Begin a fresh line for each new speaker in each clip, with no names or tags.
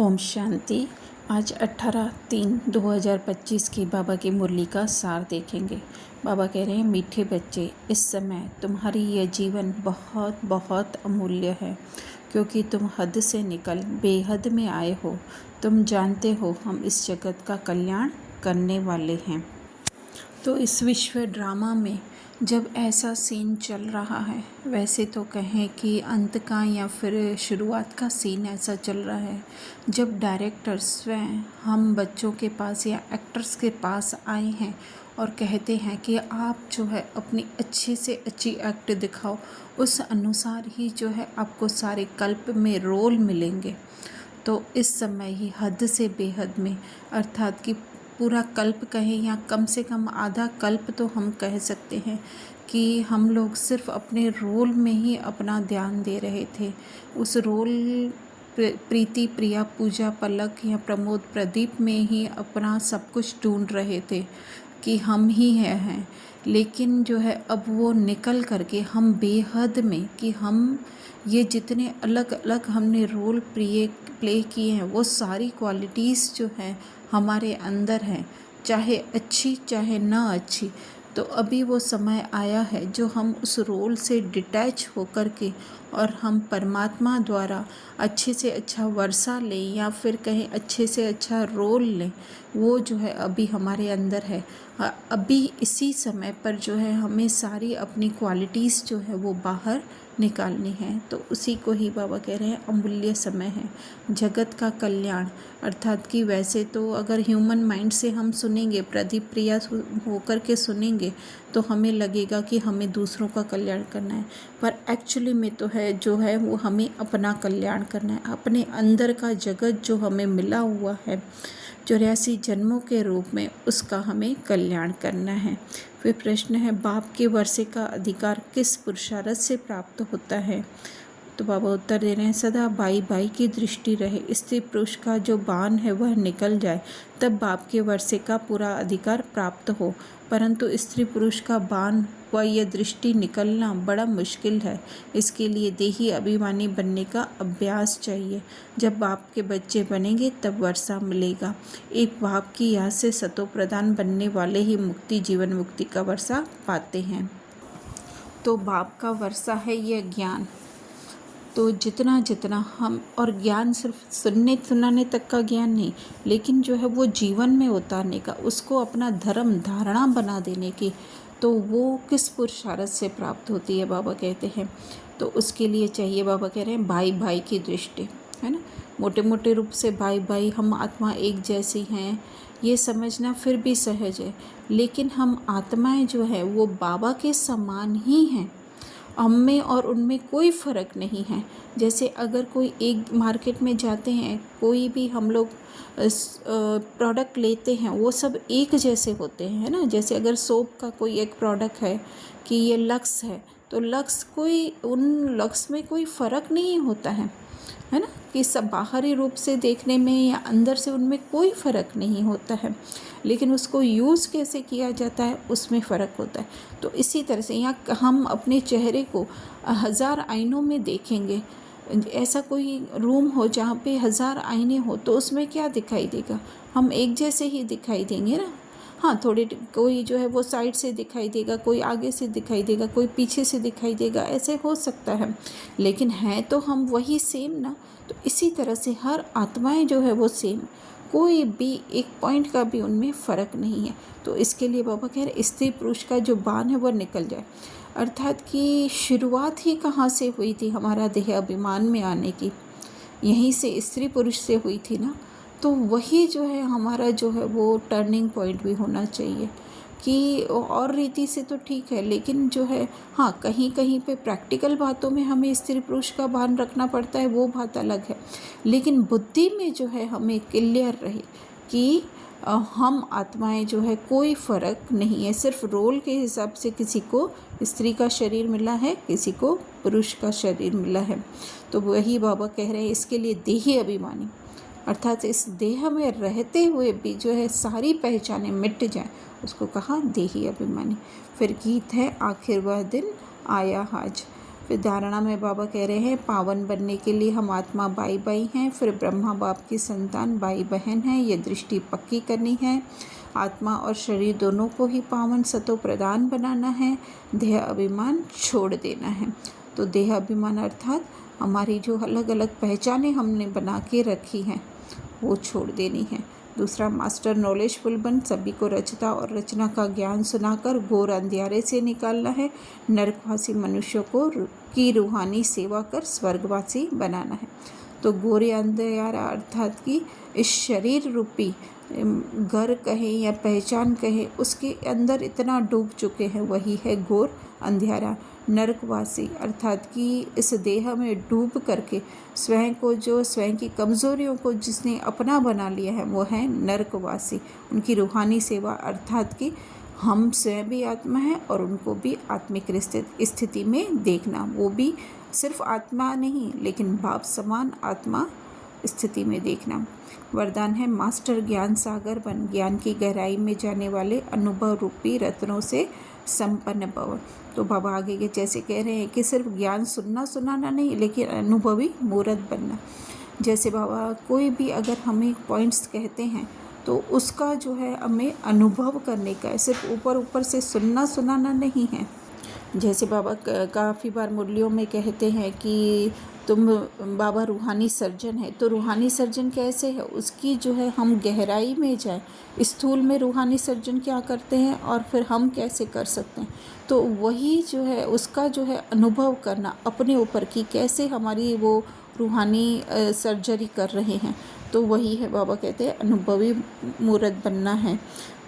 ओम शांति। आज 18/3/2025 की बाबा की मुरली का सार देखेंगे। बाबा कह रहे हैं, मीठे बच्चे, इस समय तुम्हारी यह जीवन बहुत बहुत अमूल्य है, क्योंकि तुम हद से निकल बेहद में आए हो। तुम जानते हो हम इस जगत का कल्याण करने वाले हैं। तो इस विश्व ड्रामा में जब ऐसा सीन चल रहा है, वैसे तो कहें कि अंत का या फिर शुरुआत का सीन ऐसा चल रहा है, जब डायरेक्टर स्वयं हम बच्चों के पास या एक्टर्स के पास आए हैं और कहते हैं कि आप जो है अपनी अच्छी से अच्छी एक्ट दिखाओ, उस अनुसार ही जो है आपको सारे कल्प में रोल मिलेंगे। तो इस समय ही हद से बेहद में, अर्थात कि पूरा कल्प कहें या कम से कम आधा कल्प तो हम कह सकते हैं कि हम लोग सिर्फ अपने रोल में ही अपना ध्यान दे रहे थे। उस रोल प्रीति, प्रिया, पूजा, पलक या प्रमोद, प्रदीप में ही अपना सब कुछ ढूंढ रहे थे कि हम ही हैं। लेकिन जो है अब वो निकल करके हम बेहद में, कि हम ये जितने अलग अलग हमने रोल प्ले किए हैं, वो सारी क्वालिटीज़ जो हैं हमारे अंदर हैं, चाहे अच्छी चाहे ना अच्छी। तो अभी वो समय आया है जो हम उस रोल से डिटैच होकर के और हम परमात्मा द्वारा अच्छे से अच्छा वर्षा लें या फिर कहें अच्छे से अच्छा रोल लें। वो जो है अभी हमारे अंदर है। अभी इसी समय पर जो है हमें सारी अपनी क्वालिटीज़ जो है वो बाहर निकालनी है। तो उसी को ही बाबा कह रहे हैं अमूल्य समय है, जगत का कल्याण। अर्थात कि वैसे तो अगर ह्यूमन माइंड से हम सुनेंगे, प्रदीप प्रिया होकर के सुनेंगे, तो हमें लगेगा कि हमें दूसरों का कल्याण करना है, पर एक्चुअली में तो है जो है वो हमें अपना कल्याण करना है। अपने अंदर का जगत जो हमें मिला हुआ है 84 जन्मों के रूप में, उसका हमें कल्याण करना है। फिर प्रश्न है, बाप के वर्षे का अधिकार किस पुरुषार्थ से प्राप्त होता है? तो बाबा उत्तर दे रहे हैं, सदा बाई बाई की दृष्टि रहे, स्त्री पुरुष का जो बाण है वह निकल जाए, तब बाप के वर्षे का पूरा अधिकार प्राप्त हो। परंतु स्त्री पुरुष का बाण व यह दृष्टि निकलना बड़ा मुश्किल है। इसके लिए देही अभिमानी बनने का अभ्यास चाहिए। जब बाप के बच्चे बनेंगे तब वर्षा मिलेगा। एक बाप की याद से सतो प्रधान बनने वाले ही मुक्ति, जीवन मुक्ति का वर्षा पाते हैं। तो बाप का वर्षा है यह ज्ञान। तो जितना जितना हम, और ज्ञान सिर्फ सुनने सुनाने तक का ज्ञान नहीं, लेकिन जो है वो जीवन में उतारने का, उसको अपना धर्म धारणा बना देने की, तो वो किस पुरुषार्थ से प्राप्त होती है बाबा कहते हैं। तो उसके लिए चाहिए, बाबा कह रहे हैं, भाई भाई की दृष्टि, है ना। मोटे मोटे रूप से भाई भाई, हम आत्मा एक जैसी हैं, ये समझना फिर भी सहज है। लेकिन हम आत्माएं जो है वो बाबा के समान ही हैं। हम में और उनमें कोई फ़र्क नहीं है। जैसे अगर कोई एक मार्केट में जाते हैं, कोई भी हम लोग प्रोडक्ट लेते हैं, वो सब एक जैसे होते हैं, है ना। जैसे अगर सोप का कोई एक प्रोडक्ट है कि ये लक्स है, तो लक्स, कोई उन लक्स में कोई फ़र्क नहीं होता है ना, कि सब बाहरी रूप से देखने में या अंदर से उनमें कोई फ़र्क नहीं होता है, लेकिन उसको यूज़ कैसे किया जाता है उसमें फ़र्क होता है। तो इसी तरह से यहाँ हम अपने चेहरे को 1000 आईनों में देखेंगे। ऐसा कोई रूम हो जहाँ पे 1000 आईने हो, तो उसमें क्या दिखाई देगा? हम एक जैसे ही दिखाई देंगे ना। हाँ, थोड़ी कोई जो है वो साइड से दिखाई देगा, कोई आगे से दिखाई देगा, कोई पीछे से दिखाई देगा, ऐसे हो सकता है, लेकिन है तो हम वही सेम ना। तो इसी तरह से हर आत्माएं जो है वो सेम, कोई भी एक पॉइंट का भी उनमें फ़र्क नहीं है। तो इसके लिए बाबा कह रहे, स्त्री पुरुष का जो बाण है वह निकल जाए। अर्थात कि शुरुआत ही कहाँ से हुई थी हमारा देह अभिमान में आने की? यहीं से, स्त्री पुरुष से हुई थी ना। तो वही जो है हमारा जो है वो टर्निंग पॉइंट भी होना चाहिए कि और रीति से तो ठीक है, लेकिन जो है हाँ, कहीं कहीं पे प्रैक्टिकल बातों में हमें स्त्री पुरुष का भान रखना पड़ता है, वो बात अलग है। लेकिन बुद्धि में जो है हमें क्लियर रहे कि हम आत्माएं जो है कोई फ़र्क नहीं है। सिर्फ रोल के हिसाब से किसी को स्त्री का शरीर मिला है, किसी को पुरुष का शरीर मिला है। तो वही बाबा कह रहे हैं, इसके लिए देही अभिमानी, अर्थात इस देह में रहते हुए भी जो है सारी पहचानें मिट जाएं, उसको कहा देही अभिमानी। फिर गीत है, आखिर वह दिन आया आज। फिर धारणा में बाबा कह रहे हैं पावन बनने के लिए हम आत्मा भाई भाई हैं, फिर ब्रह्मा बाप की संतान भाई बहन हैं, ये दृष्टि पक्की करनी है। आत्मा और शरीर दोनों को ही पावन सतो प्रदान बनाना है, देह अभिमान छोड़ देना है। तो देह अभिमान अर्थात हमारी जो अलग अलग पहचानें हमने बना के रखी हैं वो छोड़ देनी है। दूसरा, मास्टर नॉलेजफुल बन सभी को रचता और रचना का ज्ञान सुनाकर घोर अंधियारे से निकालना है। नरकवासी मनुष्यों को की रूहानी सेवा कर स्वर्गवासी बनाना है। तो घोर अंधियारा अर्थात कि इस शरीर रूपी घर कहें या पहचान कहें उसके अंदर इतना डूब चुके हैं, वही है घोर अंधियारा। नरकवासी अर्थात कि इस देह में डूब करके स्वयं को, जो स्वयं की कमज़ोरियों को जिसने अपना बना लिया है वो है नरकवासी। उनकी रूहानी सेवा अर्थात कि हम स्वयं भी आत्मा हैं और उनको भी आत्मिक स्थिति में देखना, वो भी सिर्फ आत्मा नहीं लेकिन बाप समान आत्मा स्थिति में देखना। वरदान है मास्टर ज्ञान सागर बन, ज्ञान की गहराई में जाने वाले अनुभव रूपी रत्नों से संपन्न भव। तो बाबा आगे के जैसे कह रहे हैं कि सिर्फ ज्ञान सुनाना नहीं लेकिन अनुभवी मूर्त बनना। जैसे बाबा कोई भी अगर हमें पॉइंट्स कहते हैं तो उसका जो है हमें अनुभव करने का है, सिर्फ ऊपर ऊपर से सुनाना नहीं है। जैसे बाबा काफ़ी बार मुरलियों में कहते हैं कि तुम बाबा रूहानी सर्जन है, तो रूहानी सर्जन कैसे है, उसकी जो है हम गहराई में जाए। स्थूल में रूहानी सर्जन क्या करते हैं और फिर हम कैसे कर सकते हैं, तो वही जो है उसका जो है अनुभव करना अपने ऊपर कि कैसे हमारी वो रूहानी सर्जरी कर रहे हैं, तो वही है बाबा कहते हैं अनुभवी मूर्त बनना है।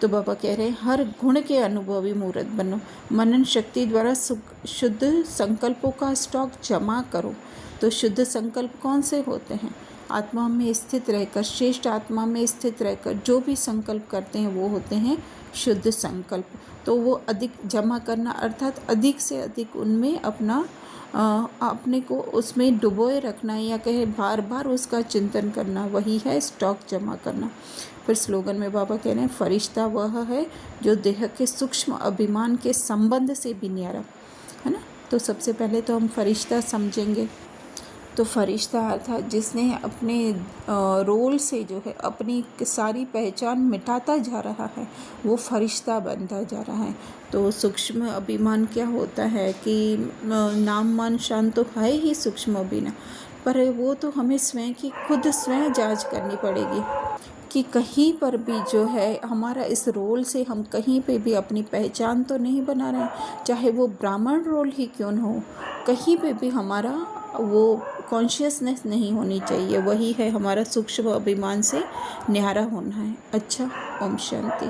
तो बाबा कह रहे हैं हर गुण के अनुभवी मूर्त बनो, मनन शक्ति द्वारा शुद्ध संकल्पों का स्टॉक जमा करो। तो शुद्ध संकल्प कौन से होते हैं, आत्मा में स्थित रहकर, श्रेष्ठ आत्मा में स्थित रहकर जो भी संकल्प करते हैं वो होते हैं शुद्ध संकल्प। तो वो अधिक जमा करना अर्थात अधिक से अधिक उनमें अपने को उसमें डुबोए रखना या कहे बार बार उसका चिंतन करना, वही है स्टॉक जमा करना। फिर स्लोगन में बाबा कह रहे हैं फरिश्ता वह है जो देह के सूक्ष्म अभिमान के संबंध से भी न्यारा है ना। तो सबसे पहले तो हम फरिश्ता समझेंगे। तो फरिश्ता अर्थात जिसने अपने रोल से जो है अपनी सारी पहचान मिटाता जा रहा है वो फरिश्ता बनता जा रहा है। तो सूक्ष्म अभिमान क्या होता है कि नाम मान शान तो है ही सूक्ष्म अभिमान, पर वो तो हमें स्वयं की खुद स्वयं जांच करनी पड़ेगी कि कहीं पर भी जो है हमारा इस रोल से हम कहीं पे भी अपनी पहचान तो नहीं बना रहे हैं, चाहे वो ब्राह्मण रोल ही क्यों न हो, कहीं पे भी हमारा वो कॉन्शियसनेस नहीं होनी चाहिए। वही है हमारा सूक्ष्म अभिमान से न्यारा होना है। अच्छा, ओम शांति।